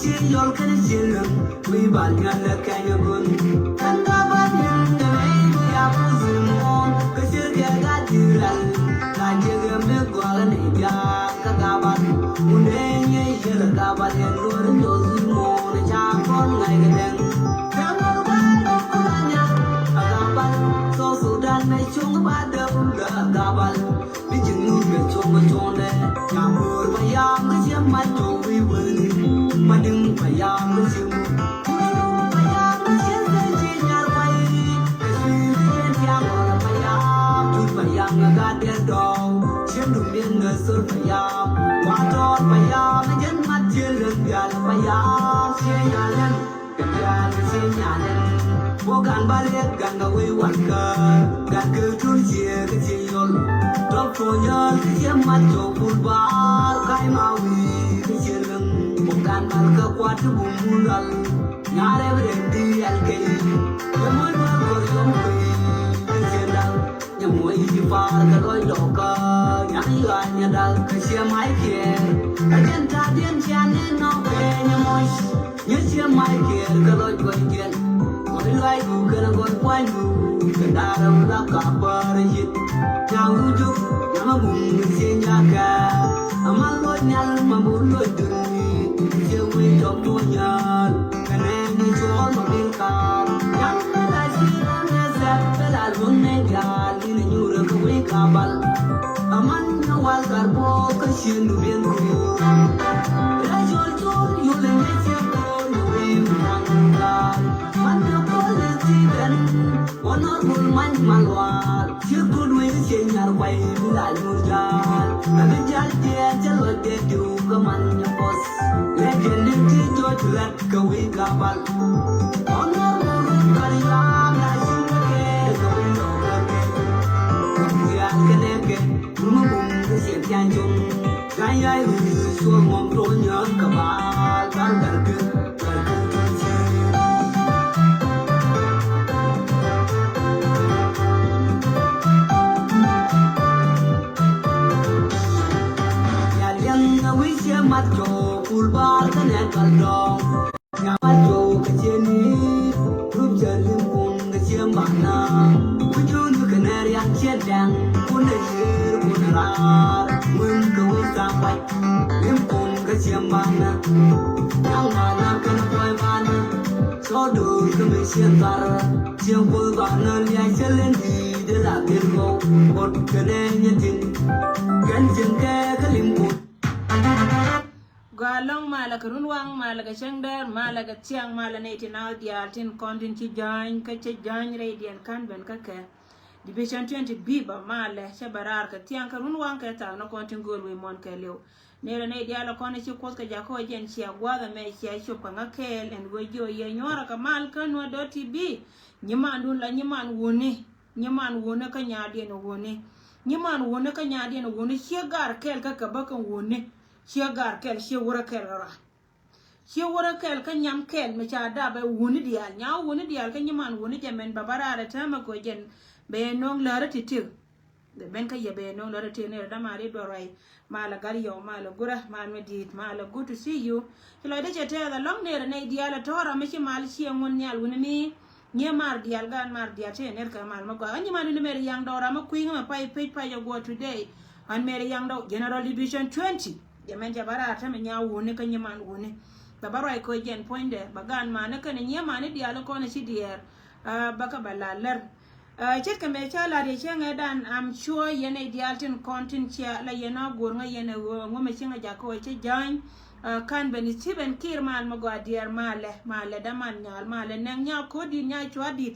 chi yol kan chilum we ban nyala kanya gun kanda ban yanda me ya puzumon kasir ga gadiral la jegam de gwalan ya kagaban unenye yela gaban lor dozumon cha kon ngai gadeng jamur ban kolanya agaban so sudan me chung ba de gaban bijinu be chung chonde jamur bayam ga jema to we will mading bayam ga jemu bayam ga jemu nyar bai kasir ya ngora bayam tut bayam ga de do chen du bien ga sur bayam wa do bayam jen mat jelen ya bayam se ya len ya se ya len wo gan bale gan ga we wan ka gan ga tur je ga je yol dok to nyal ga je mat to bul bar kai ma wi ga je len wo gan bal ka kwat bu mulal nyare bre di al ke ya mo ma ko yom wi ga je dal ya mo yi far ka loi do ka nya ga nya dal ka je mai ke ka jen ta dien chan ne no ke nya mo như chia mai kia cái lối quay tiền mỗi loài đủ cái là con quay đủ cái đa đâu đã cả bờ đây hết nhau chú nhà mà bùng người xin nhà cả mà lối nhal mà muốn lối đường chia quy trong đua nhal cái này đi chỗ mà bên cả nhắm cái là gì đó nghe sẹp cái là luôn nghe gà đi là nhiều được cái quy cả bal mà nhau vào cả bộ cái chuyện đủ biên đủ cái chốn chốn yêu lên nghe chia malwar chirkul we chenyar kwai la nurjan abi jal dia jalo de du kaman nyos le gelin ti jo tulat ka we kabal onor muru kariya na shimke ka we no ke ya kene ke mu bum ke chen yan jung gai ai ru so mom ro nyar kabal dar dar ke mắt trổ phul bar cái nét cẩn rong nhà mắt trổ cái trên ní rút chân lim cùng cái chiêm bản na cứ chú như cái này ăn chết đằng cuốn để chơi cuốn ra mừng câu sang bạch lim cùng cái chiêm bản na nhang mà nam cái quay ban cho đủ cái mình xiên tar chiêm phul bản na liai chân lên đi để là tiền gấu một cái này nhân tình gắn chân cái lim cùng galong mala karunwang mala ka changder mala ka chiang mala netinal diatin kontin chi join ka chi join radian kan ben ka ke division 20 biba mala shabarar ka tiang karunwang ka ta no kontin gol we mon ka lew nera ne diala kon chi kos ka jako jen chi agwada me chi shop ka ngakel en go jo ye nyora ka mal kan no do tb nyiman dun la nyiman woni ka nyaade no woni nyiman woni ka nyaade no woni shegar kel ka ka bakan woni shegar kel she wora kel ka nyam kel me cha da ba woni dial nya woni dial ka nyaman woni jamen babara da ta ma ko jen be nong la ra titir de ben ka ye be nong la ra titir ne da mari do rai mala gar yo mala gura mal medit mala good to see you kilo de chete da long ne ne dial to ra me chi mal chi ngon nyal woni ni nye mar dial gan mar dia te ner ka mal ma ko anyi manu ne mer yang do ra ma kuinga ma pai yo go today an mer yang do general division 20 jamen jabara ta me nya woni ka nyaman woni babara ko jen poinde bagan ma ne kan nyama ne dialo ko ne sidier baka balaler chet ka me cha la de chenga dan am sure yene dialtin content cha la yena gor nga yene ngo me chenga jako che jan kan ben Stephen Kirman ma go dier male da man nyal male nen nya ko di nya chwa dit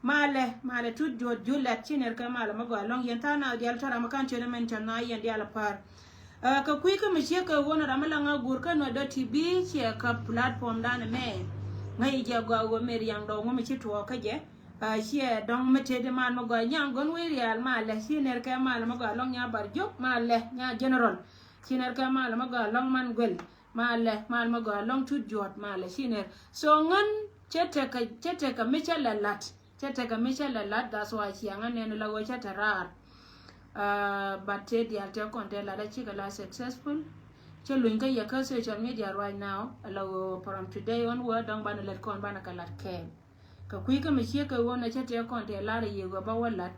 male tu jod julat chiner ka male ma go long yenta na dial tara ma kan chene men tan na yen dial par ka kui ka mi ka wona ramala nga gur ka no do tv che ka platform dan me ngai je go mer yang do ngo mi chi to ka je che dong me te de man ma go nyang gon wi real male chiner ka male ma go long nya bar jok male nya general chiner ka male ma go long man gwel male ma go long tu jot male chiner so ngan chete ka mi chala lat that's why chianga ne la go chata rar but the alter content la chika la successful che luin ka ya ka social media right now alo from today onward dong ban let kon ban ka lat ke ka kui ka mi che ka wona che te kon te la ye go ba wala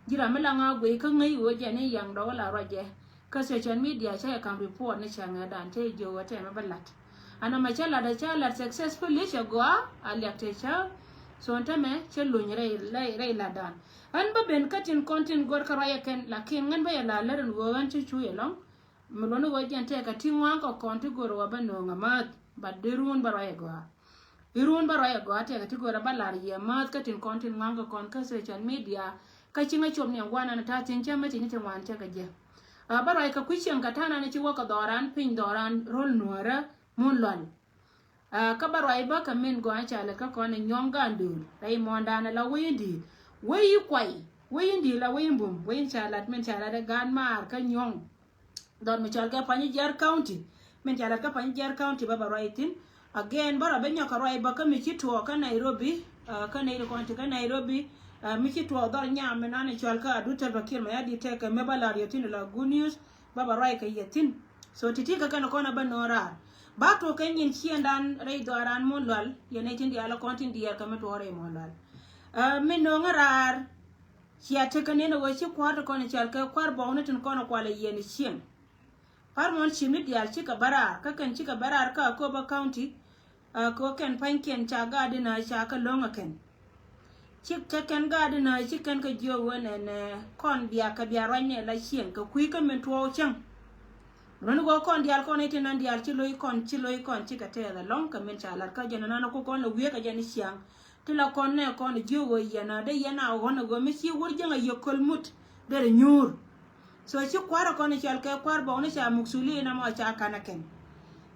jira me la nga gwe ka ngai wo je ne yang do la ro je ka social media che ka report ne changa dan te jo wa te ma balat ana ma che la da cha la successfully che go a le te cha so anta me che luin re la dan an ba ben ka tin content gor ka ra ken la ken ngan ba ya la la ren go an che chu ye long mlono go jante ka tingwa ko konti goro wa bano ngamat badirun baraye go irun baraye go ate ka tigora balari ya mat ka tin konti nganga kon ka social media ka chinga chom ne ngwana na ta tin chama tin tin wan ta ka je baraye ka kwishen ka tana ne chiwa ka doran pin doran rol nuara munlon ka baraye ba ka min go acha le ka kon nyonga ndur dai monda na la windi wayi kwai windi la wimbum wayin chalat men chalade gan mar ka nyong don mi chalka pani jar county men chala ka pani jar county baba writing again bara benya ka roi ba ka mi chitwo ka Nairobi ka Nairobi mi chitwo dor nyam na ne chalka aduta bakir ma yadi te ka mebala yotin la gunius baba roi ka yetin so titika kana kona banora ba to kan yin chiendan rei doran monlal yene tin dia la kontin dia ka meto re monlal men no ngarar chia te kan ne wo chi kwar ko ne chalka kwar ba onetin kono kwale yen chien Harmon chimit yal chika barar kakan chika barar ka Koba County ko ken panken cha gadina cha ka longa ken chik ken gadina chicken ka jo wona ne kon bia ka bia ranye la chien ka kui ka men tuo chang ron go kon dial kon ite nan dial chiloi kon chika te la long ka men cha la ka jana na ko kon la wie ka jani siang tila kon ne kon jo wo yana de yana wona go mi si wur janga yokol mut de nyur so chi kwara kono chal ka kwar ba ona cha muksuli na ma cha kana ken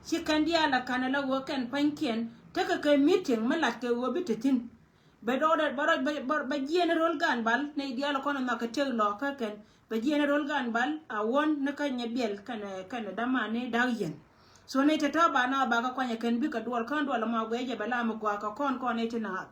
chi kandia la kana la wo ken panken ta ka meeting malat ke wo bititin be do da ba jene rol gan bal ne dia la kono ma ka te lo ka ken ba jene rol gan bal a won na ka nyebel kana dama ne dawyen so ne ta ba na ba ka kwanya ken bi ka dwal kan dwal ma go je bala ma kwa ka kon ne tina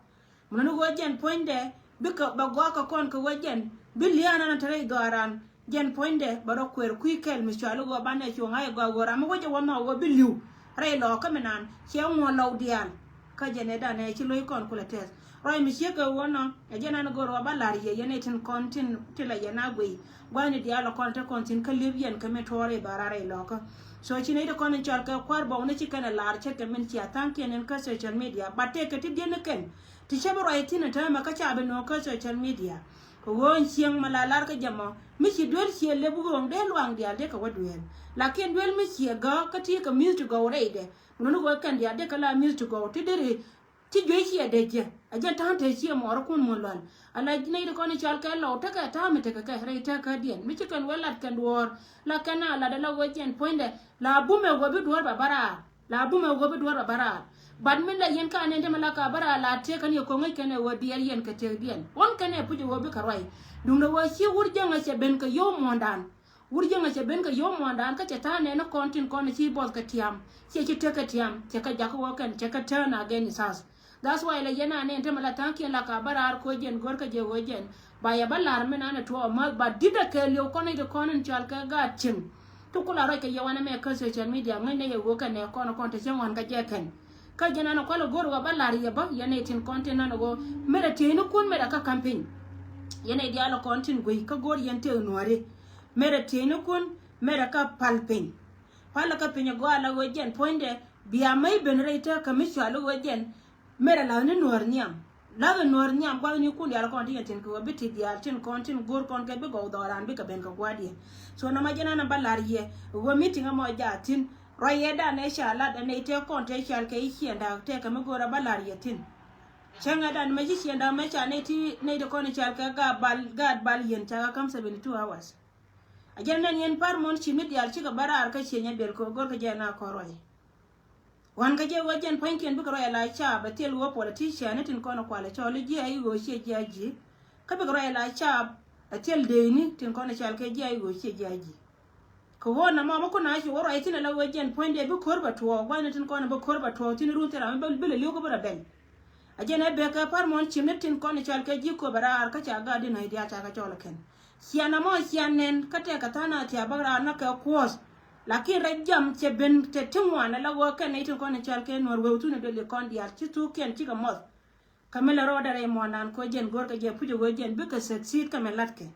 mun go jen poinde bi ka ba go ka kon ka wajen biliana na tare doaran jen poinde baro kwer kuikel mi chalu go bane chunga e go gora mo je wona go biliu re lo ka menan che mo lo dial ka jene da ne chi loy kon kula tes roi mi che go wona e jena na go ro balari ye yene tin kontin tila yana gwe gwani dial kon ta kontin ka libyen ka metore barare lo ka so chi ne de kon chal ka kwar ba ona chi kana lar che ka men chi atanke nen ka social media batte ka ti den ken ti che baro e tin ta ma ka cha be no ka social media ko won chiang malalar ka jamo mi chi dol chi le bu gong de luang dia de ka wadwen lakin dol mi chi ga ka ti ka mi to go reide no go kan dia de ka la mi to go ti dere ti jwe chi de je a je tan te chi mo ro kun mo lan ala ne de ko ni chal ka lo ta ka ta mi te ka re ta ka dien mi chi kan walat kan wor la kana la de la go jen poinde la bu me go bi dor babara la bu me go bi dor babara bad min la yen ka ne de malaka bara la te kan yo ko ngai kan wo dial yen ka te dien won kan e puji wo bi ka roi dum do wo chi wurjanga che ben ka yo mondan wurjanga che ben ka yo mondan ka che ta ne no kontin kon chi bol ka tiam che te ka tiam che ka jako wo kan che ka turn again sas that's why la yena ne te malata ki la ka bara ko jen gor ka je wo jen ba ya balar men ana to ma ba dida ke yo kon de konin chal ka ga chin to kula roi ka yawana me ka social media ngai ne yo kan ne kon kon te chen wan ka je kan ka jana na kwalo goro wa balari ya ba yana tin content na go mera tenu kun mera ka campaign yana dia lo content go ka gor yente onore mera tenu kun mera ka palpin pala ka pinya go ala go jen poinde biya mai benreita ka misalo go jen mera la ni nor nyam la nor nyam kwa ni kun ya lo content tin ko biti dia tin content gor kon ka be go doran be ka ben ka gwadi so na majana na balari ye go meeting mo ja tin Royeda ne shala da ne te kon te shal ke hienda te ka me gora balar yetin changa dan me hienda me cha ne ti ne de kon shal ka ga bal yen ta kam 72 hours ajan nan yen par mon chimit yal chi ka barar ka chenya bel ko gor ka jana ko roy wan ka je wajen panken bu ka roy la cha ba tel wo politician ne tin kon ko la chole ji ay go che jaji ka be roy la cha tel de ni tin kon shal ke ji ay go che jaji ko wona ma ko na shi woro itina la wajen poinde be korba to gwana tin ko na be korba to tin rutera be bele liyo ko bara ben ajena be ka par mon chimnetin ko na chal ka ji ko bara ar ka cha ga din idea cha ka chola ken siana mo sianen ka te ka tana ti abara na ka kos lakin ra jam che ben te tingwana la go kan ito ko na chal ke nor we tu ne de kon dia ci tu ken ci ga mo kamela ro dare mo nan ko jen gor ka je pujo go jen bi ka succeed kamelat ke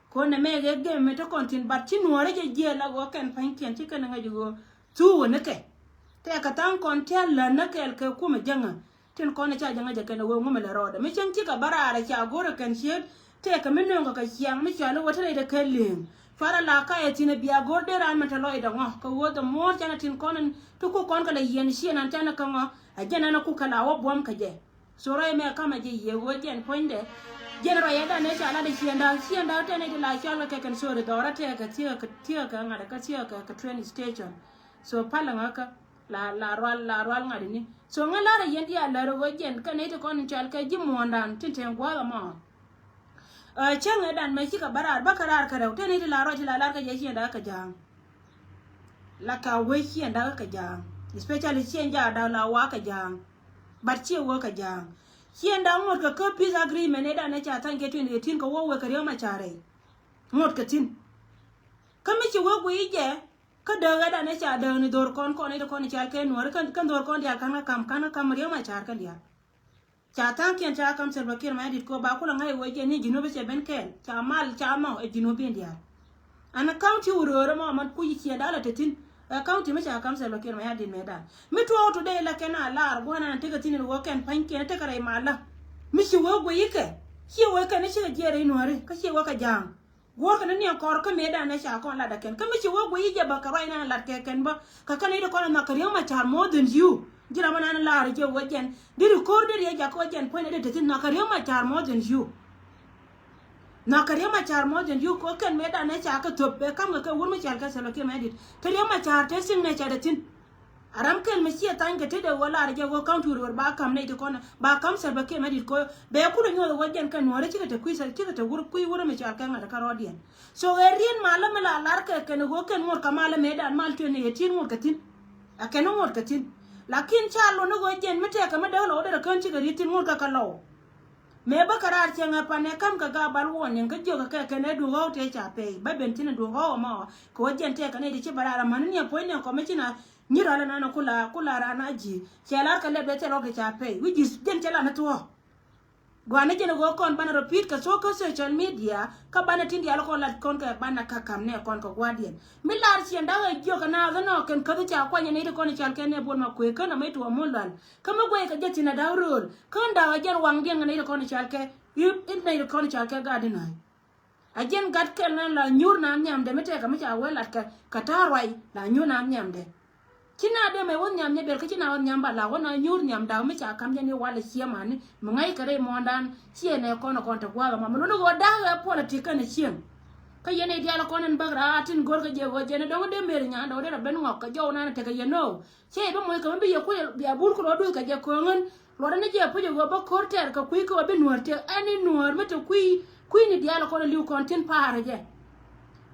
ko na me ge me to kontin bat ci nore je la go kan pan ken ci kan nga jugo tu ne ke te ka tan kon tel la na kel ke ku me janga tin ko na cha janga je kan wo ngumela ro da me chen ci ka barara cha gor kan shi te ka min ngo ka chiang mi cha lo wata da kelling fara la ka e tina biya gorde ran mata lo ida ngo ko wo da mor jana tin konen to ko kon ka da yen shi nan tana ka ngo a jana na ku kala wo bom ka je so ro me ka ma je ye wo jen poinde jen ro ya da ne cha la da shi anda ta ne la cha lo ka kan so da dora te ka tia ka ngada ka tia ka train station so pala nga ka la rwal ngadi ni so nga la yen dia la ro jen ka ne to kon chal ka ji mo ndan tin ten gwa ma chang dan mai kika barar bakarar ka rauta ne la ro la ka je shi da ka jang la ka we shi da ka jang especially shi ja da la wa ka jang bar chi wo ka jang shi da mo ka peace agreement ne da ne cha tan ke 2018 ko wo ka riyo ma chare mo ka tin kami chi wo gu je ka da da ne cha da ni dor kon ne ko ne cha ke no kan dor kon dia kan kam riyo ma char ka dia cha tan kian cha kam Salva Kiir ma dit ko ba ko la ngai wo je ni jinobe se ben ken cha mal cha ma e jinobe ndia ana county uroro ma man ku yi da la tetin county ma cha kam Salva Kiir ma dit me da mi to to de la ken ala go na te ga tin wo ken pan ken te kare ma la mi shi wo go yike shi wo ken shi ga jere no re ka shi wo ka jang go ka ni ko ka me da na cha ko la da ken ka mi shi wo go yije ba ka na la ken ba ka kan ida ko na ka ma cha more than you jira mana na la re wo jen di record ya ja ko jen point de tin na ka ma cha more than you na ka ma cha more than you ko ken me da na cha ka to be kam ka wur ma cha ka Salva Kiir ma dit ka ma cha te sin na cha da tin aram ken me shi tan ga te de wala re go county ro ba kam ne ko na ba kam Salva Kiir ma dit ko be ku no wo jen kan no re ci ka te kuisa ci ka te wur kui wur ma cha ka ngada ka ro dien so erin mala mala lar ka ken go ken mor kamala me da mal to ne tin mor ka tin a ken mor ka tin lakin chalo no go jen mete ka ma da lo da kan ci ga ritin mor ka lo me ba karar cenga pane kam ka ga bal won nga jo ka ne du ho te cha pe ba ben tin du ho ma ko jen te ka ne di ci barara man ne po ne ko me ci na ni ra na kula ra na ji chelar ka le be te ro ke cha pe wi ji jen chela na to gwana jene go kon bana repeat ka so ka social media ka bana tindi ala ko lat kon ka bana ka kam ne kon ko guardian mi lar si nda ga jo ka na no ken ka cha kwa ne ide kon chal ken ne bon ma ko ka na mai to molal kama go ka jeti na dawrol kon da jar wang den ne ide kon chal ke in ne ide kon chal ke ga dina a jen gat ken la nyur na nyam de mete ka mi cha welat ka tarwai la nyur na nyam de kina de me won nyam ne bel kina won nyam ba la wona nyur nyam da mi cha kam jani wala sia mani ngai kare mondan sie ne kono konta gwa ma no go da ga politika ne sien ka yene dia la konen bagra tin gor ga je go je ne do de mer nya do de ben ngok ka jo na te ka yeno sie be mo ka bi ya ko ya bur ko do ka je ko ngon lo ne je pu je go ba korter ka kui ko be nuorte ani nuor mete kui ni dia la kono liu kontin pare je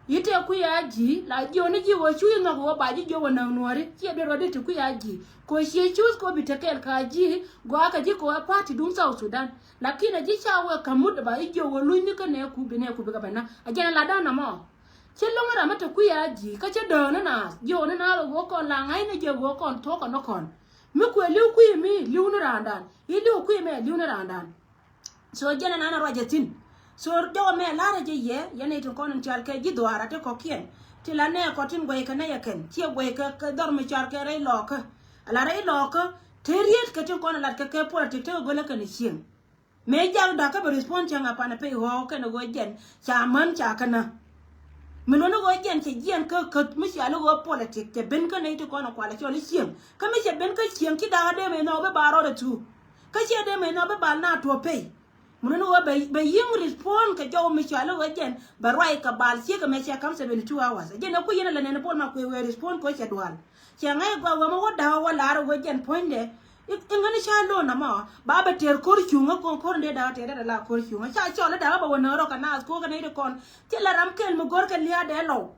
yite ku yaji la joni ji wo chu no go ba ji jo na nuore ti be rode ti ku yaji ko shi choose ko bitekel ka ji go aka ji ko party dum South Sudan lakini ji chawe kamud ba jo wo lu ni ka ne ku be ga bana ajana la dana mo chelo ngara mata ku yaji ka che do na jo na go ko la ngai ne je go kon to ko no kon mi ku liu ku mi liu na randan yi liu ku me liu na randan so jana na rojatin so do me lara je ye yene to konon chal ke ji dwara te ko kien ti la ne ko tin goy ka ne yaken ti goy ka dor me char ke re lok ala re lok teriet ke to konon lat ke politik te go la ke ne chien me jang da ka respond changa pa na pe ho ke no go jen cha man cha kana me no go jen che jen ka mi sha lo go politik te ben ka ne to konon kwala choli chien ka mi che ben ka chien ki da de me no be baro de tu ka che de me no be ba na to pe muno wa be yim respond ka jaw mi chala wa jen barai ka bal si ka me cha kam 72 hours jen ko yena la ne pol ma ko we respond ko cha dwal cha ngai gwa wa mo da wa la ro jen point de ngani cha lo na ma ba ba ter kor chunga ko de da te da la kor chunga cha cha la da ba wona ro ka na ko ka ne de kon ti la ram kel mo gor ka liya de lo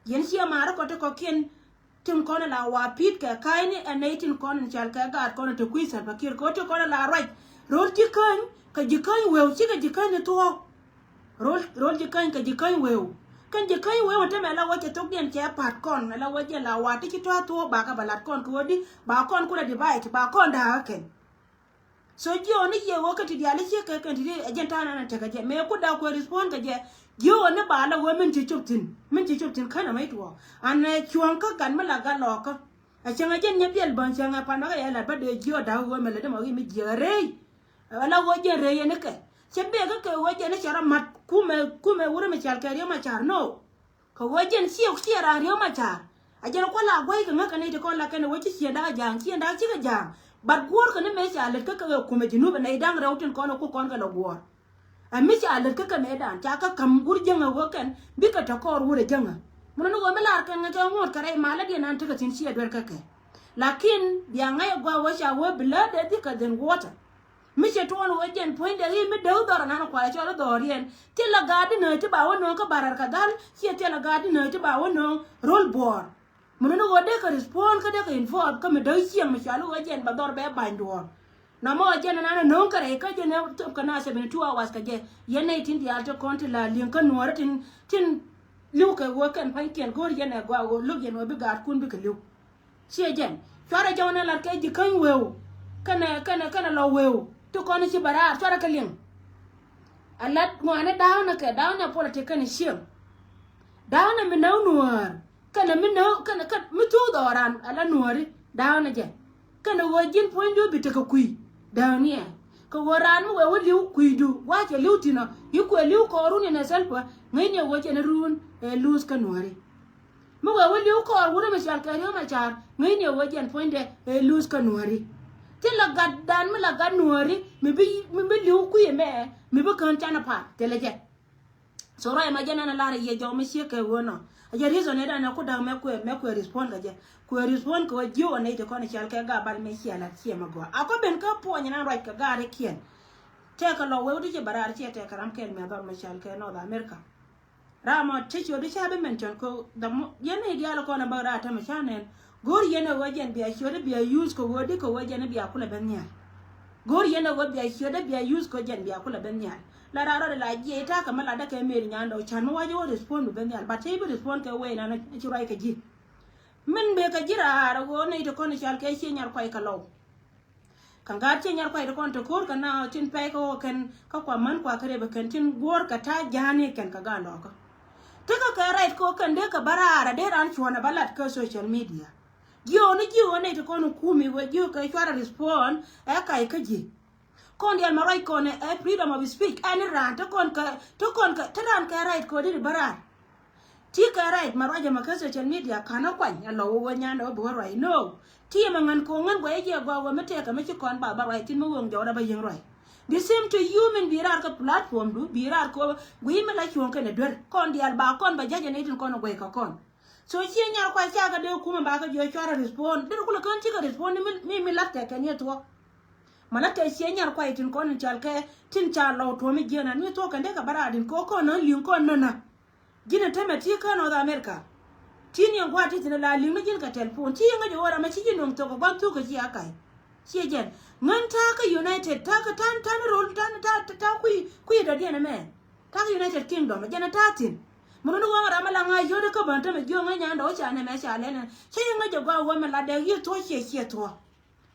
yen si ma ro ko te ko ken tim kon la wa pit ka kai ni a 18 kon chal ka ga kon te kuisa ba kir ko te kon la right rol ti kan ka jikan wew ci ka jikan to rol jikan ka jikan wew kan je kai we wata mela wace tok den ke pat kon mela waje la wata ki to ba ka balat kon ko di ba kon kula divide ba kon da haken so ji oni ye wakati dia le ke kan di agenta na ta ga je me ku da ko respond ga je ji oni ba la wo min ci chuptin kana mai to an chuan ka kan mala ga lo ka a changa jen nya biel ban changa pa na ga ya la ba de ji o da wo mela de mo mi jere ala wo je re ye ne ke chebe ga ke wo je ne chara mat kume wure me chal kariyo ma char no ko wo jen si ra riyo ma char a jen ko la gwai ga ngaka ne de ko la kana wo ci da jang ci da ci ga jang bat gor ka ne me chal ka kume jinu ba ne dang rawtin ko no ko kon ga lo gor a mi chal ka me dan ta ka kam gur janga wo kan bi ka ta ko wure janga mun no go me lar kan ga ngot kare mala de nan ta ka tin si adwer ka ke lakin biya ngai gwa wo sha wo blood de ka den water mi che tuon wajen point de mi do dor na ko la chola dorien ti la gadi no ti ba wono ka barar ka dal ti ti la gadi no ti ba wono roll bor mun no go de ka respond ka de ka info ka mi do siang mi chalu wajen ba dor be bandor na mo wajen na no ka re ka je ne to ka na 72 hours ka je ye ne tin di alto konti la lin ka nuor tin lu ka wo kan pan ken gor ye ne gwa wo lu ye no bi gar kun bi ka lu si jen chora jona la ka ji kan wew kana lo wew to kono ci bara chora kalin alat ngwane dauna ke dauna politika ni shim dauna mi naw nuor kana mi naw kana mi to doran ala nuori dauna je kana wojin poindu bitaka kui dawnia ko woran mo we liu kuidu wache liu tino yuko liu ko runi na selpa ngene woche na run e lose ka nuori mo we liu ko wure mi shal ka yo ma char ngene wojen poinde e lose ka nuori ti la gadan mi la gad nuori mi bi liu ku ye me mi bi kan chana pa teleje so ro ma jana na la ye jo mi sie ke wono a je reason da na ku da me ku respond ga je ku respond ko jo ne te ko na chal ka ga bal me sia la sia ma go a ko ben ka po nya right ka ga re kien te ka lo we di je barar che te karam ken me do ma chal ka no da america rama te cho di cha be men chon ko da ye ne dia la ko na ba ra ta ma chanen gor yena wajen biya shode biya use ko wodi ko wajen biya kula benya gor yena wo biya shode biya use ko jen biya kula benya la raro la je ta kamala da ke meri nyando chan wajo respond benya ba te bi respond ke we na churai ka ji men be ka jira ra go ne to kono chal ke che nyar kwai ka law kan ga che nyar kwai to kon to kor kana tin pe ko ken ka kwa man kwa kare ba kan tin gor ka ta jani ken ka ga ndo ka to ka right ko kan de ka barara de ran chona balat ka social media yo ne to kono kumi we yo ka chwara respond e kai ka ji kon dia marai kon e freedom of speech ani ran to kon ka ran ka right ko di barar ti ka right maraja ma ka social media kana kwan allo wo nyando bo rai no ti mangan ko ngan go ye go mete ka me kon ba rai tin mo wong jo da ba yin rai the same to human birar ka platform du birar ko gwi me la chon ka ne dor kon dia ba kon ba jaje ne tin kon go ka kon so chi nyar kwa cha ga de kuma ba ka jo chora respond de kula kan chi ka respond mi latte ka ne to mana ka chi nyar kwa tin kon chal ka tin cha lo to mi gena ni to ka de ka bara din ko na lin ko na gina teme ti ka no da america tin yan kwa ti tin la lin mi gin ka telephone ti nga jo wara ma chi gin to ko ban to ka chi akai chi jen ngan ta ka united ta ka tan roll ta ku da dia na me ta ka united kingdom jana ta tin mun no wa ramala nga yo de ko ban ta me jo nga nya ndo cha ne me cha le ne chi nga jo gwa wa me la de yi to che to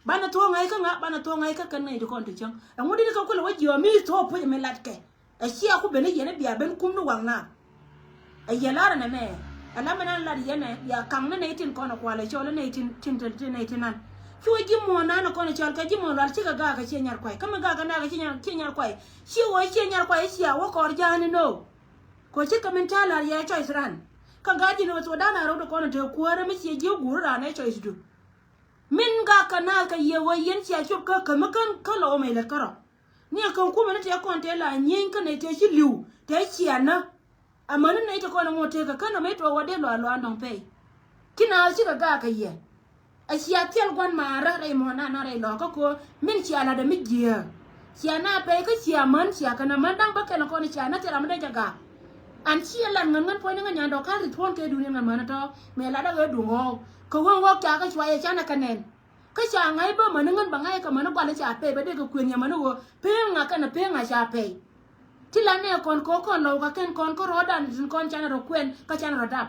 bana to nga ka kan ne de kon to chang an wudi ka kula wa jo mi to pu me lat ke a chi aku be ne ye ne bia ben kum no wang na a ye la na me ala me na la ye ne ya kan ne tin ko na kwa le cho le ne tin nan chuo ji mo na no ko ne chal ka ji mo la chi ka ga ka che nyar kwai kama ga na ka che nyar kwai chi wo che nyar kwai sia wo ko ja ne no ko chi ka men ta la ya choice ran ka ga ji no to da na ro ko ne te ko ra mi chi ji gu ra ne choice du min ga ka na ka ye wo yen chi a chup ka ka makan ka lo me le ka ro ni ka ku me ne te ko te la nyin ka ne te chi liu te chi ana amana ne te ko na mo te ka na me to wa de lo andong pe kina chi ka ga ka ye asia tiel gwan mara re mo na re lo ko min chi ala de mi gia sia na pe ka sia man sia kana man dang ba kana ko ni sia na tera man de ga an chi ala ngan po ni ngan do ka ri thon ke du ni ngan man to me la da ga du ngo ko won wo ka ka chwa ye cha na kanen ka cha ngai ba man ngan ba ngai ka man ba le cha pe be de ko kwen ya man wo pe nga kana pe nga cha pe ti la ne kon lo ka ken kon ko rodan tin kon chana ro kwen ka chana ro dap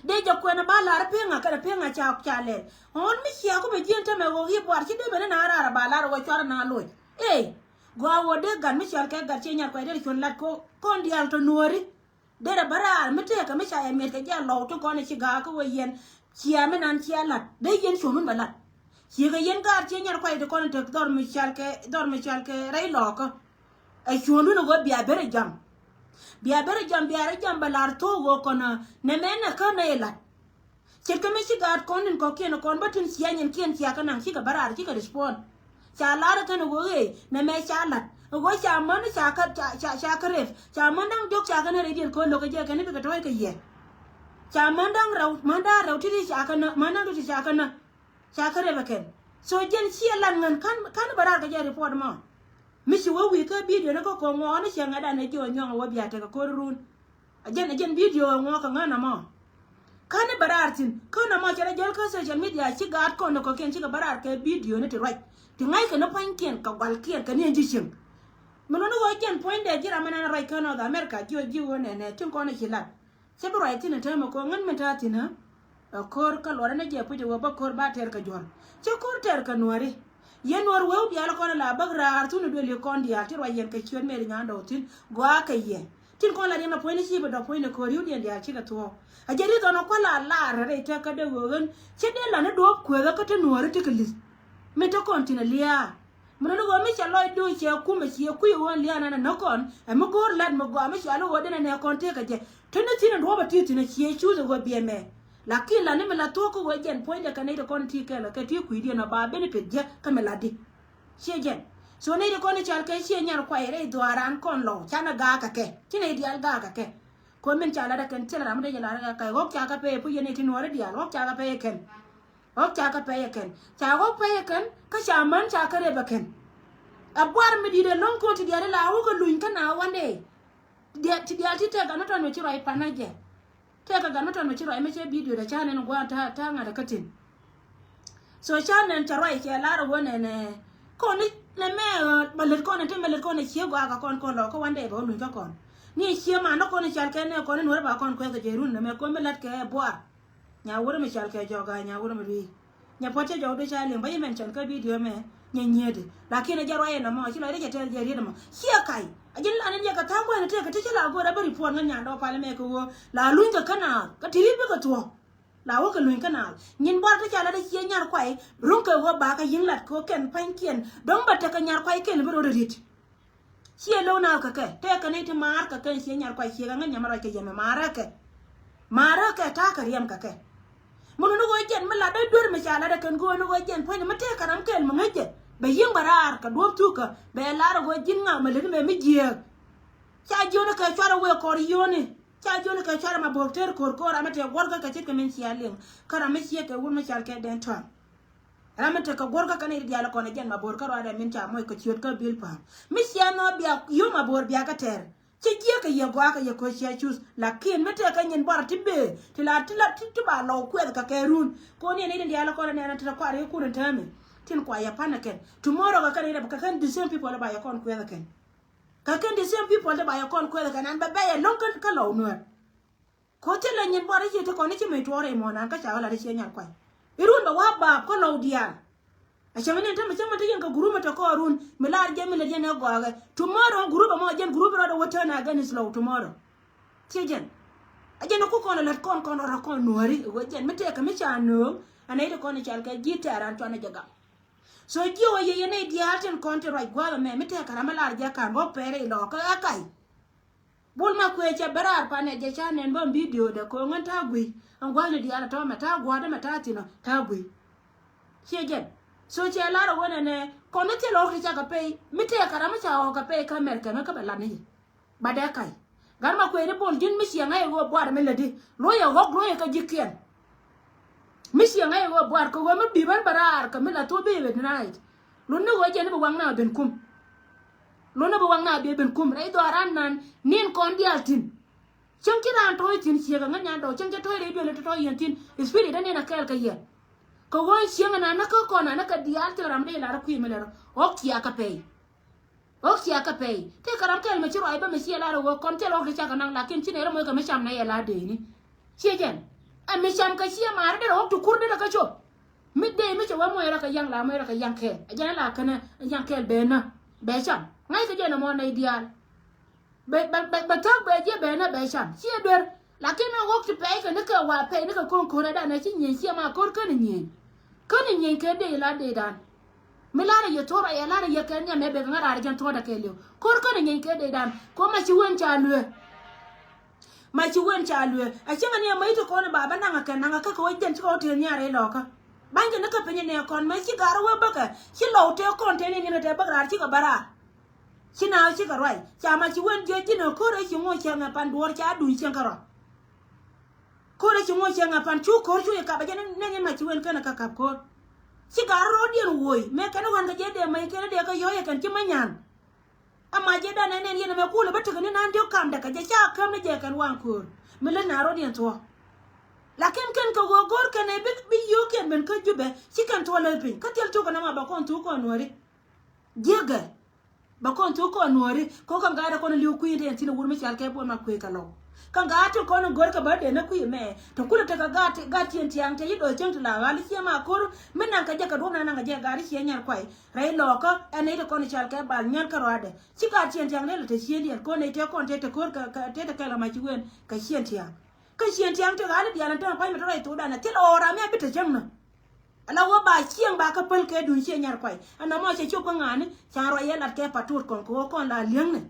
de jo kwen ba la penga ka penga cha le on mi sia ko be jenta me go hi par ti de be na ara ba la ro chara na lo go wo de gan mi sia ka gar che nya ko de kon lat ko kon dial to nuori de da bara mi te ka mi sia me ka ja lo to kon chi ga ko we yen chia me nan chia lat de yen so mun ba lat chi ga yen gar che nya ko de kon te dor mi sia ke rai lo ko ai chuonu no go bia bere jam balar to go kona ne mena kana ela cheke me sigar konin ko kien kon batun sianyen kien sia kana sika barar sika respond cha lara kana go ne me chalat go cha man cha karef cha mandang jok cha kana redil ko lo ke je kana be toy ke ye cha mandang raw tiri cha kana mandang do cha kana cha karef ken so jen sielan ngan kan barar ke je report ma misi wo wi ka video na ko ngone changa da ne jo nyong wo bia te ko run ajen video ngo ka ngana ma kan barartin ko na ma jara jol ka social media ci gat ko no ko ken ci ga barar ka video ne te right ti ngai ka no panken ka wal kien ka ne jishin mono no wo jen point de jira mana right ka no da america ji wo ne tin ko ne hilat se bro right tin ta ma ko ngan meta tin ha kor ka lora ne je pu wo ba kor ba ter ka jol ci kor ter ka nuari yen war wew bi ala kono la bagra artunu do le kondi ati ro yen ka chwen me ngando tin gwa ka ye tin ko la dina point si do point ko riu den ya chila to ajeri to no ko la re ta ka de wogen che de la ne do ko ga ka te nuore te klis me to kontina lia mono no go me cha loy do che ku me chi ku yo lia na na kon e mo gor lad mo go me cha lo de na ne kon te ka je tin tin ro ba ti tin chi chu go bi me lakini la ne me la to ko jen point ka ne de kon ti ka la ka ti ku di na ba benefit je ka me la di shejen so ne de kon chal ka she nyar kwa ere do aran kon lo chana ga ka ke ti ne di al ga ka ke ko men chala da kan chala ramde la ga ka hok cha ka pe pu yene ti no re di al hok cha ka pe ken hok cha ka pe ken cha hok pe ken ka cha man cha ka re ba ken abwar mi di de lon ko ti di la wo ko luin ka na wande ti te ga no ton me ti ro pa na je te ka ga no ton me ti ro me che video da chane no gwa ta nga da katin so chane ta ro ke la ro ne ne ko ni le me balet ko ne te balet ko ne che gwa ka kon lo ko wande ba luin ka kon ni che ma no ko ne chal ke ne ko ne no ba kon ko ga jerun ne me ko me lat ke bwa nya wuro me chal ke joga nya wuro me ri nya pote jo do chale ba yemen chan ka video me nya nyede lakini jaro ena mo chilo ire te jeri mo sia kai ajin la ne ka tango ne te ka te chila go da bari pon nya ndo pale me ko la luinga kana ka tiribe ka to la wo ka luin kana nyin bar ta chala da sia nyar kwai run ka go ba ka yin lat ko ken pan kien don ba ta ka nyar kwai ken bro da rit sia lo na ka ke te ka ne te mar ka ken sia nyar kwai sia ga nya mara ke yeme mara ka ta ka riyam ka ke mono no go jen mala da dur me chala da kan go no go jen pon ma te karam ken mo ngeje be yin barar ka do tuka be lar go jin nga me le me mi je cha jona ka chara we ko yoni cha jona ka chara ma bolter ko ramate gorga ka chit ka men sia ling kara me sia ke won ma chal ke den ton ramate ka gorga ka ne diala ko ne jen ma bor ka ro da min cha moy ko chiot ka bil pa mi sia no bia yo ma bor bia ka ter che je ka ye gwa ka ye ko sia chus lakin me te ka nyen bar tibe tila ba lo ku ka ke run ko ne ne diala ko ne na ta kwa re ku ren tame tin kwa ya pana ken tomorrow ka kan ida ka kan the same people ba ya kon ku ya ken ka kan the same people ba ya kon ku ya ken an ba ya long kan ka lo no ko te la nyen bari je to ko ne che me tore mo nan ka cha wala de che nyar kwa irun ba wa ba ko lo dia a che mene ta me che mata yen ka guru mata ko run me lar je me le je ne go ga tomorrow guru ba mo je guru ba do wata na gan is low tomorrow che jen a je no ko ko la kon ra kon nuari wo je me te ka me cha no anai de ko ne chal ka gitaran to na jaga so jiwo ye ne diaten konti right gwa me mete karama lar ja kan go pere lo ka akai bul ma kwe che berar pa ne je chanen bon video de ko ngan ta gwi an gwa ne diala to ma ta gwa de ma ta tino ta gwi chejen so che lar wona ne ko ne te lo ka ka pe mete karama cha o ka pe ka mer ka me ka bela ne bada kai gar ma kwe de bol jin mi sia ngai go bwa me le di lo ya go ka jikien misi ngai go bwar ko go me biban barar ka mila to be bet night lo no go jene wang na ben kum lo no wang na be ben kum rai do aran nan nin kon dialtin chunki ran to tin sia ga nya do chunki to re be le to yin tin spirit da ne na kel ka ye ko go sia na na ko na ka dialtin ram de la ra ku me le o kia ka pe ok chia ka pe te karam kel me chiro ai ba me chia la ro kon te lo ke cha kanang lakin chine ro mo ka me cham na ya la de ni chia jen a me cham ka chia mar de ro tu kur de ka cho midday me wa mo era ka yang la mo era ka yang kel ajana la kana yang kel be na be cham ngai ka jena mo na ideal ba tak be je be na be cham chia der lakin na wok ti pe ka ne ka wa pe ne ka kon ko da na chi nyen chia ma kor ka ni nyen ke de la de dan milana ye tora ya la ye ka nya me be ngara arjan to da ke leo kor ka ni nyen ke de dan ko ma chi wen cha lue a chi ngani mai to ko na baba na ka na ka ko jen ko te nya re lo ka bangi na ka penye ne kon ma chi garo we baka chi lo te kon te ni ne te bakra chi ka bara chi na chi ka roi cha ma chi wen je chi no ko re chi mo chi nga pan duor cha du chi ka ro ko re chi mo chi nga pan chu ko chu ka ba je ne ma chi wen ka na ka kap ko chi garo dien woi me ka no wan ka je de mai ke de ka yo ye kan chi ma nyan ama je da ne ne ni me ku le ba te ni nan dio kam da ka je cha kam ne je kan wan ko me le na ro dien to lakin kan ka gogor kan e bi yo ken men ka jube si kan to le pin ka tel to kana ma ba kon tu ko nori jega ba kon tu ko nori ko kan ga da kon liu ku inde tin wur mi chal ke bo ma ku ka lo kan ga to kon gor ka ba de na ku me to kula ta ga tin tiang te yido chen la ga li ma ko men nan ka je ka do na ga je ga ri chen nyar kwai rai lo ka ene to kon chal ke ba nyan ka ro de si ka chen tiang le te chen dia ko ne te kon te ko ka te ka la ma chi wen ka chen tiang ka chen tiang to ga le dia na to pa mi to rai to da na te lo ra me bi te jang na ana wo ba chiang ba ka pel ke dun chen nyar kwai ana mo che chu ko ngani cha ro ye la ke patut kon ko kon la liang ne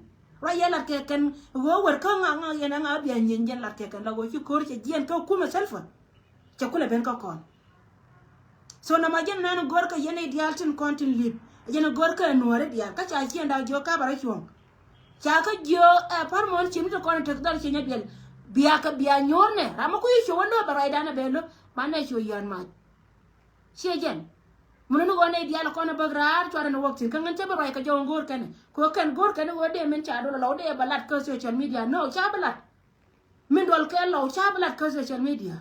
ro ye la ke ken wo wer ka nga ye na nga bi nyen jen la ke kan la wo chu ko che jen ko kuma selfa che kula ben ka kon so na ma jen na no gor ka ye ne dial tin kon tin lip ye no gor ka no re dia ka cha chen da jo ka bara chuong cha ka jo par mon chim to kon te dal chen ye biya ka biya nyor ne rama ku chu no bara da na belo ma ne chu yan ma shejen mun no gone dia la kono bagrar chwara no waktin kan ngan tebe ka jong gor kan ko kan gor kan wo de men cha do lo de balat ko social media no cha balat min dol ke lo cha balat ko social media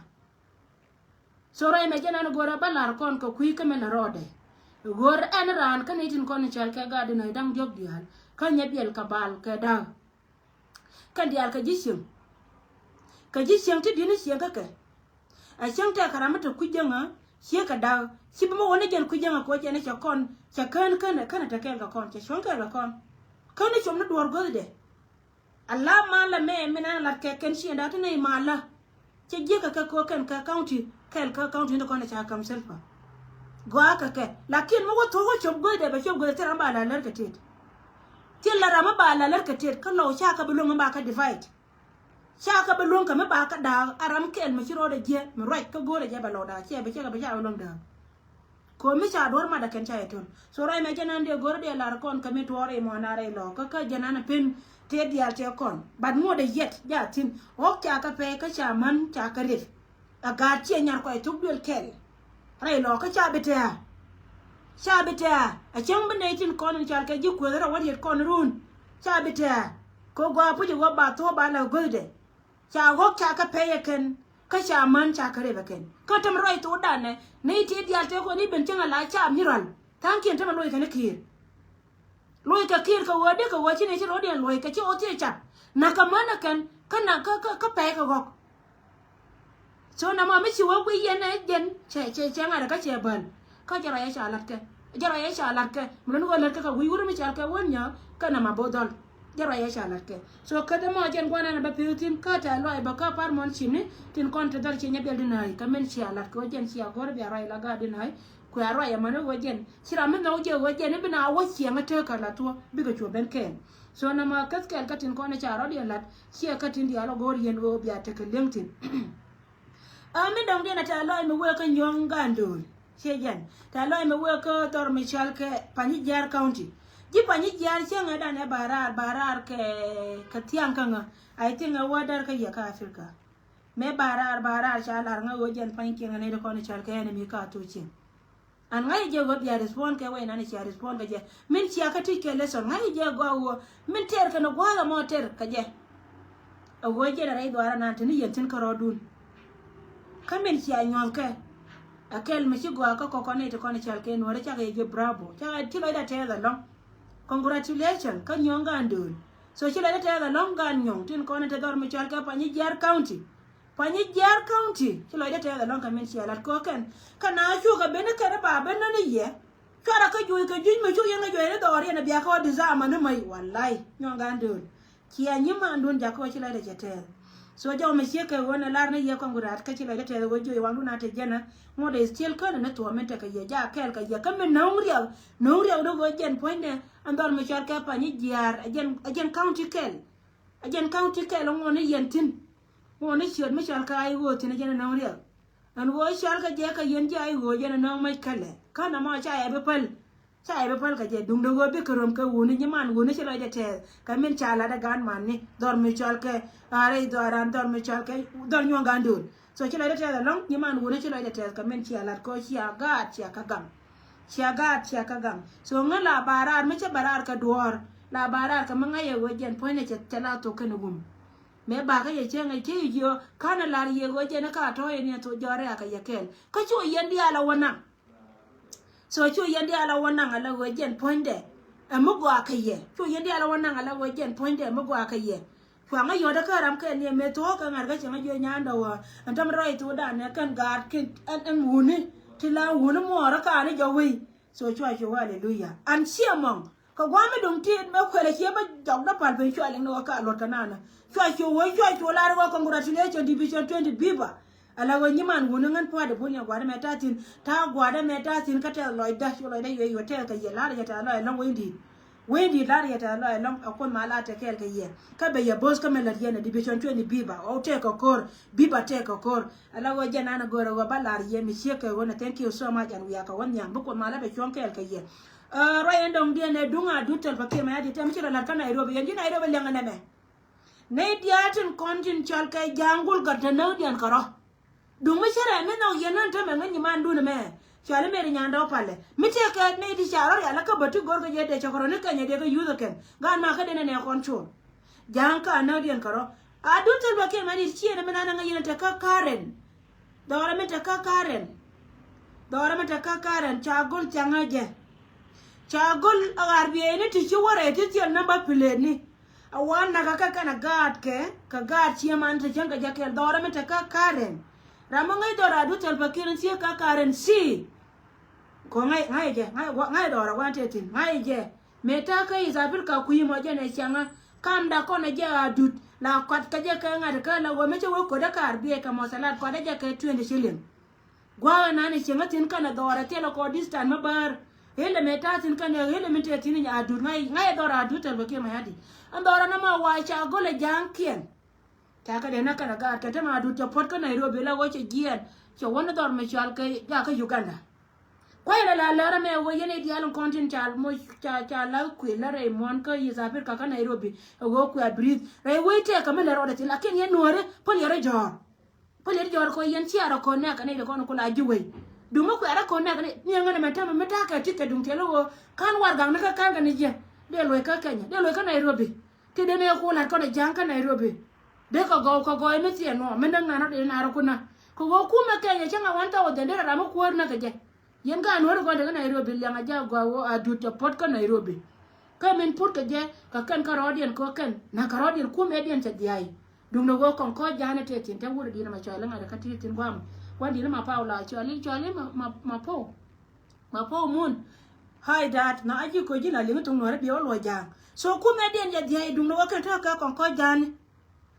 so ray me jena no gora balar kon ko kui ka men rode gor en ran kan itin kon chal ka ga de no dang jog dial kan nyabiel ka bal ka da kan dial ka jishim ti dini shi ka ka a chang ta karamata kujanga shi ka da shi ba woni jen kujanga ko jene cha kon cha kan ta ken ka kon cha shon ka kon kan chom na dor gode Allah mala me mena la ke ken shi da tane mala cha je ka ko kan ka county ndo kon cha kam selfa gwa ka lakin mo to go chom gode ba chom gode tara ba la lar ka tet til la rama ba la lar ka tet kan lo cha ka bulun ba ka divide Shaka belong ka me ba ka da aram kel me chiro de je me right ka gore je ba lo da che ba che ka ba ja long da ko mi cha dor ma da ken cha eton so rai me janan de gore de la kon ka me tore mo na re lo ka janana pin te dia te kon bad mo de yet ja tin ok cha ka pe ka cha man cha ka rif aga che nyar ko tu dul kel rai lo ka cha bete a chang ben ne tin kon cha ka ji ko ra wa yet kon run cha bete ko gwa pu ji wa ba to ba la gode cha gok cha ka peye ken ka cha man cha kare ba ken ka tam roi to da ne nei ti dia te ko ni ben changa la cha miral tan kien tam loi ka ne kir loi ka kir ka wode ka wachi ne chi rodi loi ka chi o ti cha na ka mana ken ka na ka pe ka gok so na ma mi chi wa wi ye ne jen che nga ka che ban ka jara ya cha lat ke mun ko lat ka wi wuro mi cha ka wonya ka na ma bodol jara ya sha larke so kada mo jen gwana na ba piutin ka ta lo ba ka par mon chimni tin kon te dar chenya bel dinai ka men sha larke o jen sia gor bi arai la ga dinai ku arai ya mano o jen sira men no je o jen bina wo sia ngate ka la to bi ga cho ben ken so na ma kat kel katin kon cha ro dia lat sia katin dia lo gor yen o bi ate ka lengtin mi dong dia na ta lo mi we ka nyong gandul che jen ta lo mi we ka tor mi chal ke pani jar county jipa ni jar chenga da ne barar ke katiang kanga ai tinga wadar ka ya ka Afrika me barar cha lar nga wojen pan kinga ne ko ne chal ka ne mi ka to chin an ngai je go ya respond ke we na ne cha respond ga je min chi aka ti ke lesson ngai je go wo min ter ka no gwa mo ter ka je o woje da rai dwara na tani yentin ka rodun kamen chi anyon ke akel mi chi go ka ko ne to ko ne chal ke no re cha ga je bravo cha ti lo da te da long congratulations ka nyonga ndun so chila te ga long gan nyong tin ko na te dor mi chal ka pani jar county chila te ga long ka men chialat ko ken kana chu ga ben ka ba ben na ye chara ka ju me chu yenga ju ne dor ye na bia ko dizama ne mai wallahi nyonga ndun kia nyima ndun ja ko chila te te so jaw me cheke wona lar ne ye kongurat ka chila te go ju wandu na te jena mo de still ko na to men te ka ye ja kel ka ye ka men nongriaw do go jen point andor me chal ka pani jar ajen county kel ngone yentin ngone chod me chal ka ai go tin jena nongriaw an go chal ka je ka yen ja ai go jena nong mai kale kana ma cha ya be pal ka je dung do go be krom ka woni nyaman woni chila te ka men chala da gan man ni dor me chal ka are doran dor me chal ka dor nyonga ndun so chila te long nyaman woni chila te ka men chala ko chia ka gam so ngala barar me che barar ka duor la barar ka manga ye wojen point che tala to kan gum me ba ka ye chenga ke yo kana lar ye wojen ka to ye ne to jore ka ye kel ka chu yendi ala wana so chu yendi ala wana ala wojen point de amugo ka ye chu yendi ala wana ala wojen point de amugo ka ye kwanga yo da karam ka ne me to ka ngar ka chenga yo nyanda wa antam roi to da ne kan gar kin an wuni tila wuni mo ra ka ne jawi so chwa hallelujah an siamong ka gwa me dong ti me kwele che ba jog da pal pe chwa ling no ka lot kanana chwa la ro congratulations division 20 biba ala go nyiman wuni ngan po de bunya gwa da metatin ta gwa da metatin ka te loida yo te ka ye la ya ta lo long wendi la ya ta lo long akon mala te kel ka ye ka be ya boss ka me la ye division 20 biba o te ka kor biba te ka kor ala go jana na go ro ba la ye mi sheke go na thank you so much and we are ka won nyam bu ko mala be chon kel ka ye royen dong dia ne dunga dutel pa ke ma ya te mi chira la ka Nairobi yenji Nairobi lenga na me ne diatin kontin chal ka jangul ga ta no dian karo dung mi chira me no ye nan ta me ngani man du na me chale me nyanda opale mi te ka ne di charo ya la ka batu gor ga ye de chakoro ne ka ne de ga yudo ken ga na ka de ne control janka no dian karo a dutel pa ke ma ni chi ne me na nga ye ta ka Karen dora me ta ka Karen chagul changaje chagul agarbiye ni tichi wore tichi na ba pile ni awan na ka kana gad ke ka gad chi man ta janga jakel dora me ta ka Karen ramongai dora du tel pakirin si ka Karen si ko ngai dora wante tin ngai je meta ka izabir ka kuyi mo je ne changa kam da ko na je adut la kwat ka je ka ngai ka la wo me che wo ko da karbiye ka mo salat ko da je ka 20 shilling gwa na ni chema tin kana dora telo ko distance mabar hele meta tin kana hele meta tin ya adut ngai dora adut tel pakir ma yadi an dora na ma wa cha gole jankien ta ka de na kana ga ka ta ma adut to pot ka Nairobi la wo che gien che wona dor me chal ka ya ka Uganda kwa la me wo yene dialon content chal mo cha la ku la re mon ka yizapir ka Nairobi wo ku breathe re wo te ka me la ro de tin akin ye nore pol yare jor ko yen ti ara ko ne ka ne ko ko la juwe dumo ku ara ko ne ka ne ngana meta ka tike dum telo wo kan war gang na ka kan ne je de lo ka Kenya de lo ka Nairobi ti de ne ko la ko ne janka Nairobi de ko go me ti no me ngana de na ara ko na ko go ku me Kenya changa wanta o de ra mo ko na ka je yen ga no ko de Nairobi la nga ja go wo adu to pot ka Nairobi ka men put ka je ka kan ka rodien ko kan na ka rodien ku me dien ta diai dum no go kon ko jana te tin ta wuri dina ma chala nga ka ti tin gwam wandi ma paula chali ma po mun hi dad na aji ko jina lingu tung no re biyo lo jang so ku me dien ya diai dum no ka ta ka kon ko jani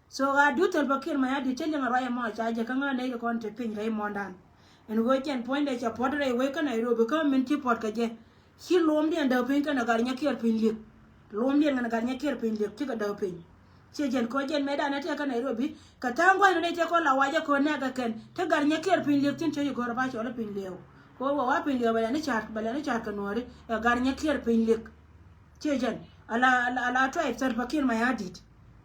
so adu tel bakir ma ya di tele nga raya ma cha je ka nga ne ko te pin rai mondan en go chen point de cha podre we ka Nairobi ka men ti pot ka je hi lom de nda pin ka na gar nya kier pin lik lom de na gar nya kier pin lik ti ka da pin che jen ko jen me da na te ka Nairobi ka tangwa ne te ko la waje ko ne ga ken te gar nya kier pin lik tin che go ba cho la pin lew ko wa pin lew bala ni cha ka nori ya gar nya kier pin lik che jen ala tribe sar bakir ma ya dit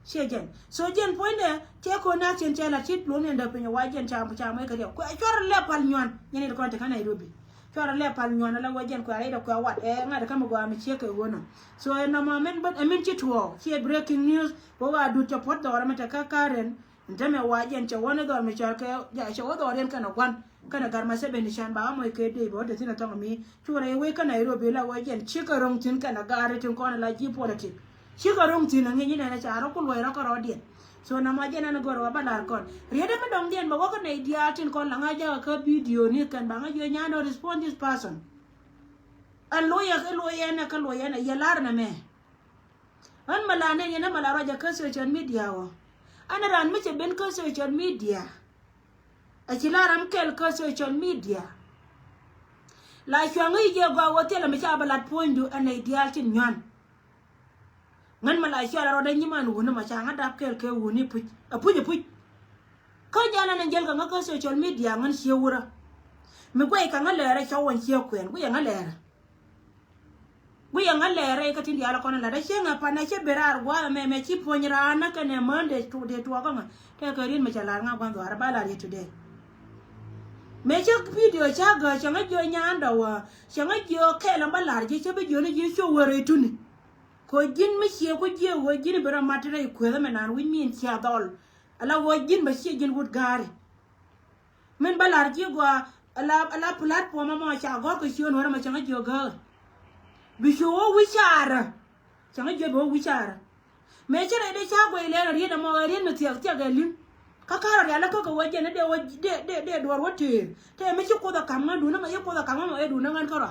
shejen so jen poinde te ko na chen chela chit lo ne nda penyo wajen cha mai ka ko chor le pal nyon ne ko ta Nairobi chor le pal nyon la wajen ko ai da ko wat ngada kama go am che ko wona so na ma men but amen chit wo che breaking news ko wa du to pot do mata ka Karen ndame wajen cha wona dor mi char ke ya cha wona den kana kwan kana gar ma se ben shan ba mo ke de bo de tin to mi chure we kana Nairobi la wajen chikarong tin kana gare tin kona la ji politic chikarong tin ngi ni na cha ro ku lo ra ko ro den so na ma jena na gor wa balar kon riede ma dom den ba ko ne dia tin kon la nga ja ka video ni kan ba nga yo nya no respond this person a loya na ka loya na yalar na me an malane ne na malara ja ka social media wa ana ran mi ben ka social media a chilaram kel ka social media la chwangi je gwa wote la mi cha balat pointu an ideal tin nyan ngan mala shala ro da nyiman wona ma cha ngada kel ke woni pu ko jana na jel ga ka social media ngan shewura mi ko e ka ngale ra chawon she kwen ku ya ngale re ka tindi ala kono la da shenga pa na che berar gwa me chi ponyra na ka ne mande to de to ga te ka rin me chala nga gwa ara bala ri today me che video cha ga changa jo nyanda wa changa jo ke la bala ri che be jo ne ji so wore tuni ko jin me che ko je wo jin bera matre ko da me nan win min cha dol ala wo jin ba che jin wut gare men bala ri gwa ala platform ma cha go ko shi no ma changa jo ga bisho wichara changa je bo wichara me chere de cha go ile ri da mo ri no tiak tiak elin ka kara ya la ko waje ne de dor wote te me chi ko da kam ngan du na ye ko da kam ma e du na ngan kara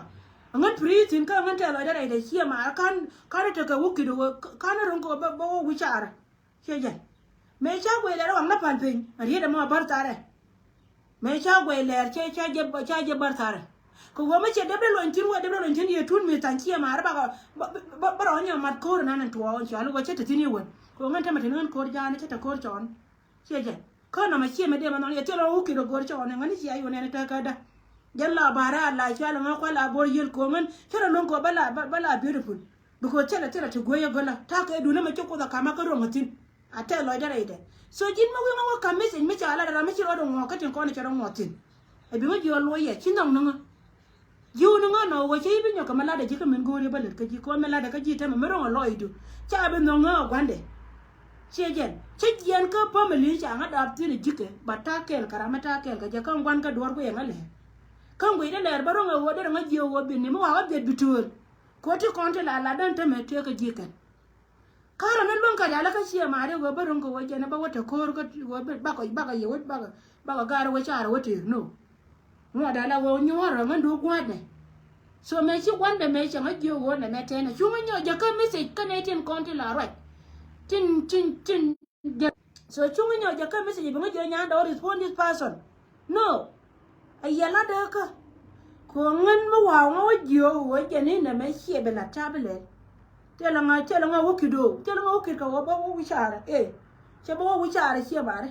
ngan pritin ka ngan ta la da de chi ma kan ka ta ka wuki do ka na ron ko bo wichara che je me cha go ile ro na pan pin ri da mo bar tare me cha go ile che cha je bar tare ko goma che debre lo intin ye tun mi tanki ma arba ba ro nya mat ko na nan to on cha lu che tini won ko ngan ta matin ngan ko ja ne ta ko chon che je ko na ma che me de ma no ye te lo ki do go chon ngan chi ayo ne ta ka da jalla bara la cha la ko la bor yel ko ngan che lo ko bala beautiful ko che la to go ye gola ta ka du na ma ko da kama ka ro matin ate lo da ide so jin mo ngo ka message me cha la da me chi ro do ngo ka tin ko ne cha ro ngotin e bi mo ji lo ye chin dong ngo yu no no wo che bi nyoka mala de jika men gore balet ka ji ko mala de ka ji ta me ro lo idu cha be no ngo gwande che jen ka pa me li cha ngada ti ni jike bata kel karama ta kel ka ja kan gwan ka dor ko ye ngale kan go ide ler baro ngo de ngo ji wo bi ni mo wa be bitur ko ti konte la dan ta me te ka jike kara men lon ka ya la ka chi ma de go baro ngo wo je na ba wata ko ko wo ba ka ye wo ba ka gar wo cha wo ti no ngo da la wo nyoro ngandu gwade so me chi gwande me cha ngaji wo na me tena chuma nyo ja ka message ka ne tin konti la right tin so chuma nyo ja ka message be ngaji nya do respond this person no ayala da ka ko ngan mo wa ngo jo wo je ni na me chi be la tablet tela nga wo kido tela nga wo kid ka wo ba wo wichara che ba wo wichara chi bare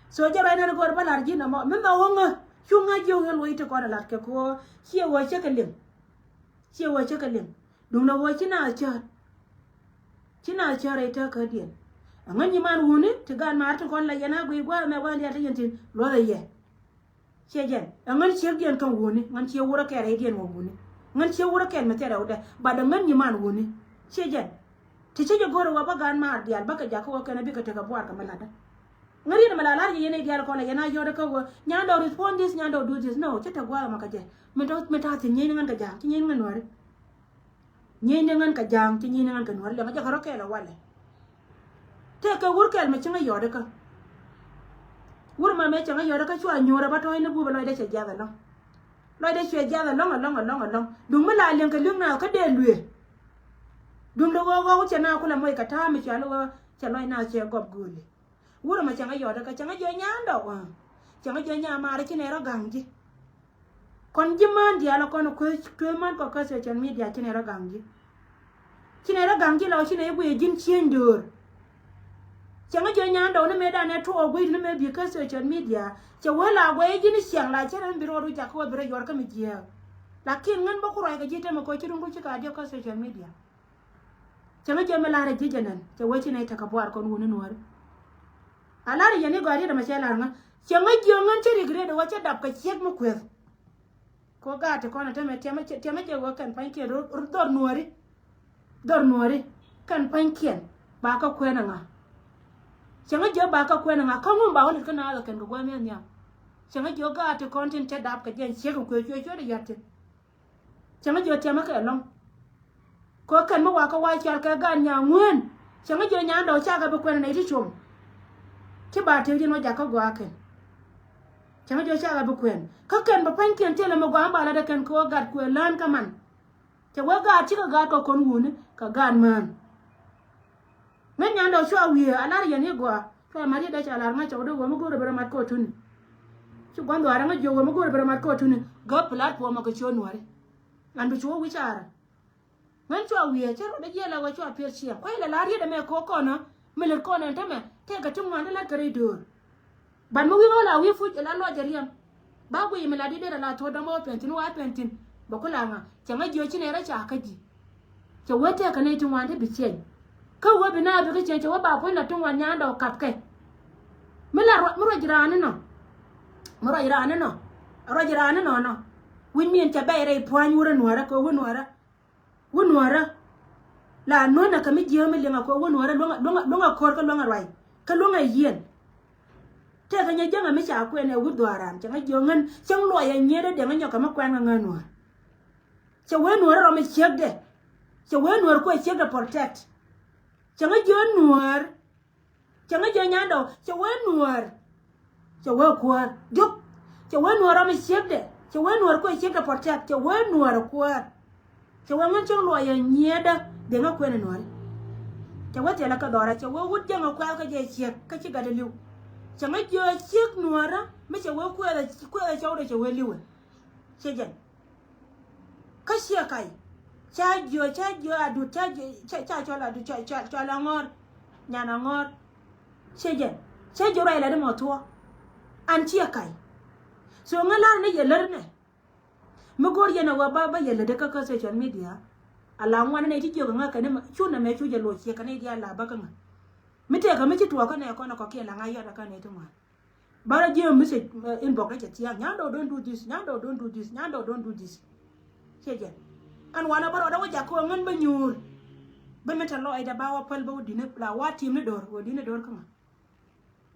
so ja ba na go ba la ji na mo me ma wo nga chunga jo ngal wo ite ko la ke ko chi wo che ka lim dum na wo china cha re ta ka dien ngan ni man woni te gan ma ta kon la yana go gwa me wan ya ta yentin lo la ye che jen ngan che dien kan woni ngan che wura ka re dien wo woni ngan che wura ka me te da oda ba da ngan ni man woni che jen te che jo goro wa ba gan ma dial ba ka ja ko ka na bi ka te ka bwar ka malada ngari na malala ye ne dial ko la yana yo da ko nya do respond this nya do this no chata gwa ma ka je me ta tin nyen ngan ka jang tin nyen ngan wore nyen ngan ka jang tin nyen ngan ka wore le ma ja ko ke la wale te ka wur kel me chinga yo da ka wur ma me chinga yo da ka chwa nyora ba to ne bu ba lo da che ja da no lo da che ja da long dung ma la len ka lung na ka de lue dung do go che na ku la mo ka ta me cha lo na che gob gule wura ma changa yoda ka changa jo nyando wa changa jo nya mare chinero gangi kon jiman dia la kon ko man ko ka social media chinero gangi la chine bu jin chendur changa jo nyando ne me da ne to ogwi ne me bi ka social media che wala gwe jin siang la chene biro ru ja ko biro yor ka mi jia lakin ngan ba ko ra ga jite ma ko chirun ko chika dia ka social media changa jo me la re jijanan che we chine ta ka bwar kon woni nuwar alari yene gari da machela nga changa jongan chiri grade wacha dap ka chek mo kwes ko ga te kona teme je go kan panke dor nuori kan panken ba ka kwena nga Changa jo ba ka kwena nga kangu ba woni kana la kan go men ya changa jo ga to content ta dap ka jen che ko kwe de yatin changa jo tema ka long ko kan mo wa ka wa chal ka gan nya ngwen changa jo nya do cha ga ba kwena nei ti chum ti ba te di no ja ka go aken changa jo cha ga ba kwen ka kan ba pan ken tele mo go ba la da kan ko gat kwe lan ka man cha wa ga ti ka ga ko kon wuni ka gan man men nyando chwa wi alar yani gwa to mari da cha alar ma cha do go mo go re mat ko tun chu gwando ara ma jo go mo go re mat ko tun go platform ko chon ware an bi chu wi chara men chwa wi cha do je la wa chwa per chi ko ile lar ye da me ko ko no me le ko ne ta me te ga tum wan la kare dur ban mo wi la wi fu la lo jariam ba gu yi me la di de la to da mo pentin wa pentin ba kula nga cha ma jo chi ne ra cha ka ji cha wote ka ne tun wan de bi chen ka wo bina bi ke che wo ba ko na tun wan nya do kap ke mila ro jirani no ro jirani no win mien cha bayre pwan wura nuara ko wonwara la no na ka mi je mi lenga ko wonwara longa kor ka longa rai ka longa yen te ka nya janga mi cha ko ne wudwaran cha jo ngan chang lo ya nyede de nga ka ma kwan nga no cha wonwara ro mi chegde cha wonwara ko chegde protect changa jo nuar changa jo nyando chawe nuar chawe kwar juk chawe nuar am chepde chawe nuar ko chepde protect chawe nuar kwar chawe ngan chang lo ya nyeda de nga kwene nuar chawe tela ka dora chawe wud janga kwal ka je chep ka chi gada liu changa jo chek nuara me chawe kwela chawe chawe liu chejen ka sia kai cha jo adu cha chola adu cha la ngor nyana ngor cheje rai la de moto an chia kai so ngala ne yeler ne mo gor yana wa ba yele de ka social media ala ngwan ne ti jo nga ka ne chu na me chu je lo che ka ne dia la ba ka nga mi te ka mi ti to ka ne ko na ko ke la nga ya da ka ne to ma bara je mi se inbox ka tia nyando don't do this nyando don't do this cheje an wala baro da waja ko ngan ba nyur ba meta lo ai da ba wa pal ba wudi ne la wa tim ne dor wodi ne dor kama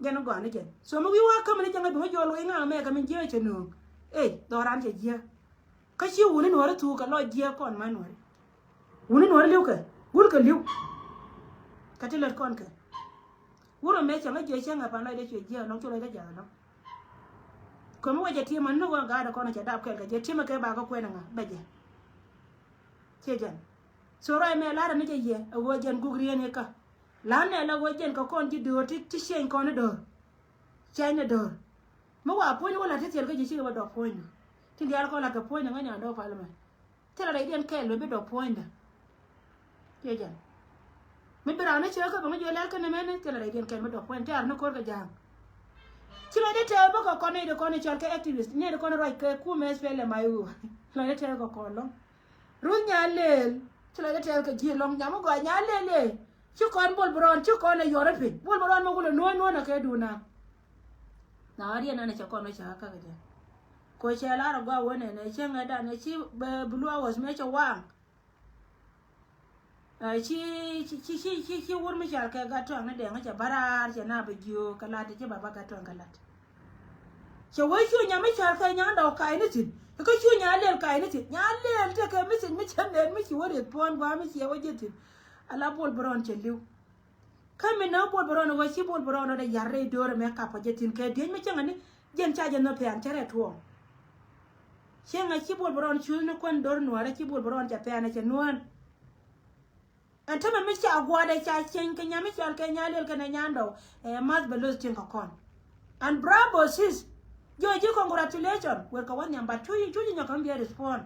jeno go ne jen so mo wi wa kama ne janga ba jo lo nga me ka min je che no doran je je ka shi wuni no ra tu ka lo je kon ma no wuni no ra liu ka gul ka liu ka ti le kon ka wuro me changa je changa pa no de che je no cho le da ja no ko mo waja ti man no ga da kon cha da ka je ti ma ka ba ka kwena nga ba je chejan so rai me la ne je wo jen gugri ne ka la ne la wo jen ka kon ji do ti shen kon do china do mo wa po ni wala ti tel ka ji shi ba do po ni ti dia ko la ka po ni nga nya do fa la ma ti la den ka lo be do po ni chejan me bra ne che ka ba jo la ka ne me ne ti la den ka me do po ni tar no ko ka jang ti la de te ba ko ne de ko ne chal ka activist ne de ko ne rai ka ku me spele mai u la de te ko lo runya lel chila de tel ka ji long nyamo go nya lele chu kon bol bron chu kon yore pe bol bron mo gulo no na ke duna na ari na ne cha kon cha ka ga ko cha la ro go wona ne chenga da ne chi blue was me cha wang chi wur mi cha ka ga to na de nga cha barar cha na ba gyo kala de cha baba ga to kala cha wai chu nya mi cha ka nya do kai ne tin ka chu nya lel kai ne tin nya lel te ka mi sin mi chan ne mi chi wore pon ba mi chi waje tin ala bol bron che liu kame na bol bron wa chi bol bron da yarre dore me ka pa je tin ke de mi changa ni jen cha je no pe an chere tuo chenga chi bol bron chu no kon dor no ara chi bol bron cha pe na che nuan antama mi cha gwa da cha chen ke nya mi cha ke nya lel ke na nyando mas belos tin ka kon and bravo sis Joji congratulations. Welcome one number two. You nya kan be respond.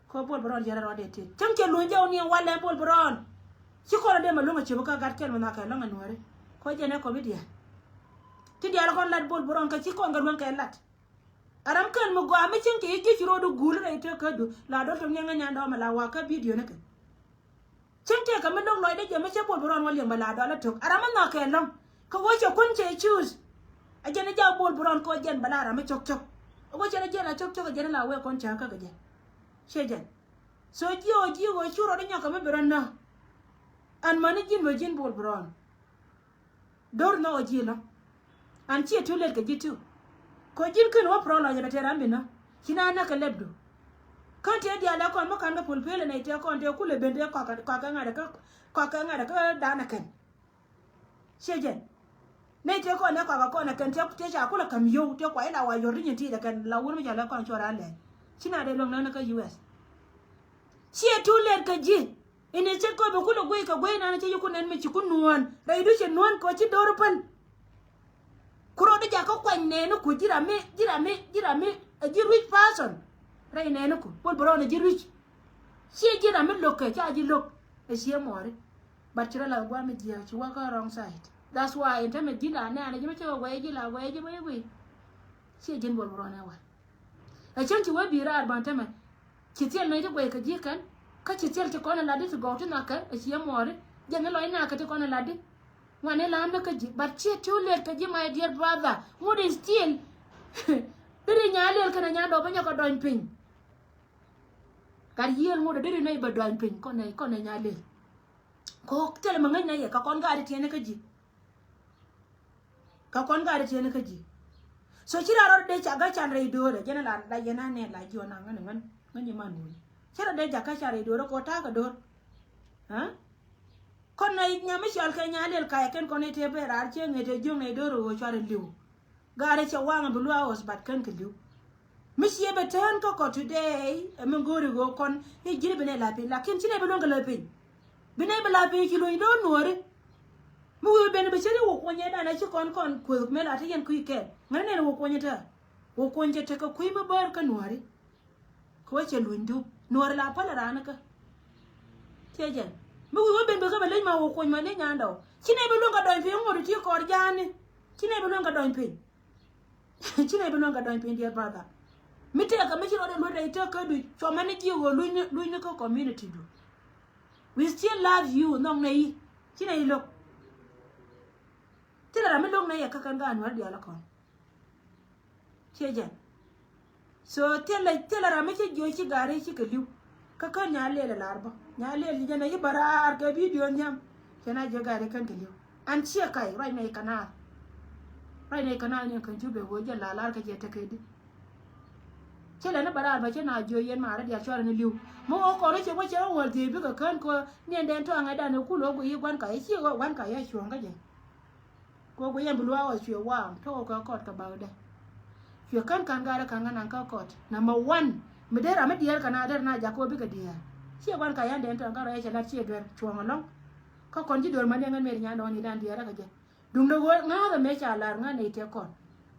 Ko bol bron jara ro de ti. Tanke lunja oni wala bol bron. Ci ko de ma lunga ci bu ka gat kel ma ka lunga nuare. Ko jene ko bidia. Ti dia ko lat bol bron ka ci ko ngal man ka lat. Aram kan mo go am ci ke ci ro do gulu re te ka du. La do to nga nya ndo ma la wa ka video ne ka. Tanke ka ma dong loy de je ma ci bol bron wali ma la do la to. Aram na ka long. Ko wo ci kun ce choose. Ajana ja bol buron ko jen balara me chok chok o jana jena chok chok jana la we kon cha ka gaje shejen so ji go churo de nyaka me berana an mani jin bo jin bol buron dor no ojilo an chi too late ka jitu ko jin kun wa pro la ya tera mbina kina na ka lebdo kan te dia la kon mo kan ga pulpele na te kon te kule bende ka ngada ka dana kan shejen ne te kon na ka na kan te cha kula kam yo te ko ina wa yo rin ti da kan la won mi ja la kon chora le kina de long na ka US chi too late ka ji ine che ko be kulo gwe ka gwe na che yuko nen me chi kunuan dai du che nuan ko chi doro pan kuro de ja ko kwan ne no ku jira me a ji rich person rai ne no ku pol bro ne ji rich chi jira me loke cha ji lok e sie more but chira la gwa me ji chi wa ka wrong side that's why ente me jila ne ana ji me che gwe ji la gwe ji me gwe chi jin bol bro ne wa a chen chi wa bi ra ban te me chi tiel ne ji gwe ka ji kan ka chi tiel ti kona ladi to go to na ka e sie more je me lo ina ka ti kona ladi wane la anda ka ji but chi too late ka ji my dear brother would still diri nyalel kana nya do banya ko don pin kar yel ngodo diri nay ba don pin ko ne nyalel ko tele mangai na ye ka kon ga ri tiene ka ji so chira ro de cha ga chan re do re jena la jena ne la jo na ngan ni man ni chira de ja ka cha re do ko ta ka do ha kon na nyame shal ka nyalel ka ken kon te be rar che ngete jung ne do ro cha re liu gare che wanga bulu hours bat kan ke liu misie be tan ko today me ngori go kon e jiri bene la pe lakin chine be longa la pe bene be la pe ki lo do nore mu bene be chere wo konye da na chi kon ku me la te yen ku ke ngane ne wo konye ta wo konje te ko ku be bar ka nore ko che lundu nore la pa la rana ka teje mu ben be ka be le ma wo konye ma ne nyando chine be longa do pe ngori ti ko jani chine be longa do pe chine be longa do pe dear brother miteka michiro de lode itaka du chomani jiwo luini ko community du we still love you nong nei chine ilo tira mi long nei ka kan gan war dia la kon cheje so tela ra mi chi jo chi gare chi kaliu ka kan nya le larba nya le li jana yibarar ka video nyam kana je gare kan kaliu an chi kai rai nei kana ne kan jube wo je lalar ka je ta kai chele na bara ba chena jo yen mara dia chwara ni liu mo ko ro che wo che wo ti bi ka kan ko ni den to anga da ne ku lo go yi gwan ka yi chi go gwan ka ya chwa ga je ko go yen bulwa wa chwe wa to ko kot ka ba da chwe kan ga ra kan nan ka kot number 1 mi dera mi dia kana der na ja ko bi ka dia chi gwan ka ya den to anga ro ya chela chi der chwa ngolong ka kon ji dor ma ne ngan me nya no ni dan dia ra ka je dung do go nga da me cha lar nga ne te kon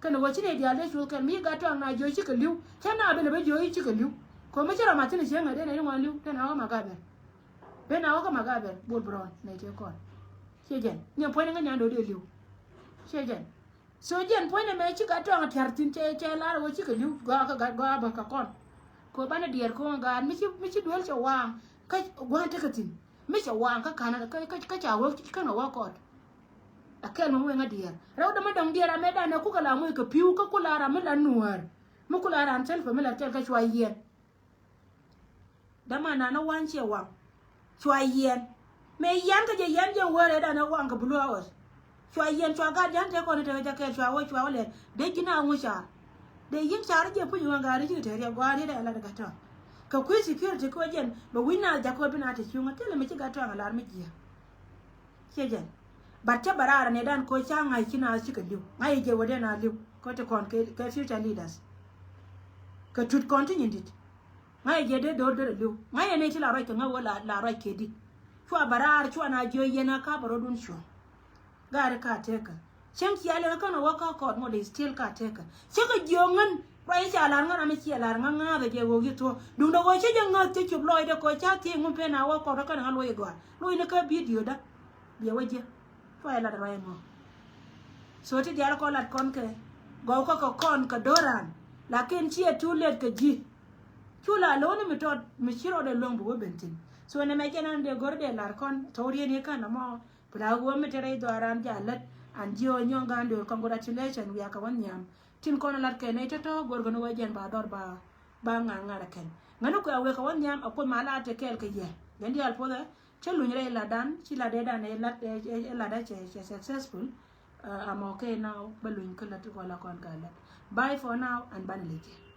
kana wachi ne dia le chu kan mi ga to na jo chi ka liu chana be le be jo chi ka liu ko me chara ma tini chenga de ne ngwa liu tena wa magabe be na wa ka magabe bol bron ne te kon chejen ne po ne nga ndo de liu chejen so jen po ne me chi ga to na tartin che la wo chi ka liu ga ba ka kon ko bana dier ko ga mi chi dol che wa ka gwa ta ka tin mi che wa ka kana ka cha wo ka na wa ko akel mo nga dia raw dama dong dia me da na ku kala mo ka piu ka kula ra me la nuar mo kula ra an self me la tel ka chwa yen dama na na wan che wa chwa yen me yan ka je yan je wore da na wan ka bulu hours chwa yen chwa ga jan te ko ne te ja ke chwa le de gina mu sha de yin sha je pu yu ga ri te ri gwa ri da la daga ta ka ku security ko jen ba wina ja ko bina te chunga tele me ci ga to alar mi ji ke jen batta barara ne dan ko changa kina chika liu ngai je wode na liu ko te kon ke future leaders ka tut continue dit ngai je de do liu ngai ne ti la rai ka ngawala la rai ke di chwa barar chwa na jo yena ka baro dun sho gare ka teka chen ki ale ka no waka ko mo de still ka teka chika jongan rai cha la ngana me chi la nganga de je wo gi to dun do go che janga ti chup loy de ko cha ti ngum pe na wa ko ka na loy go loy ne ka video da biya waje phải là rồi mà số thì dia ko lat kon ke go ko kon ka doran lakin chia tu let ka ji tu la lo ne meto mi chiro de long bo bentin so ne me kenan de gorde lar kon tori ne kana mo pra go me tere do aran jalat an jio nyonga ndo congratulation we aka wan nyam tin kon lat ke ne to gor go no wajen ba dor ba nga ra ken ngano ko awe ka wan nyam akon mala te kel ke ye ngendi al poda chelu nyere la dan chi la de dan la da che successful I'm okay now, baluin kalat wala kon kalat. Bye for now and banalike.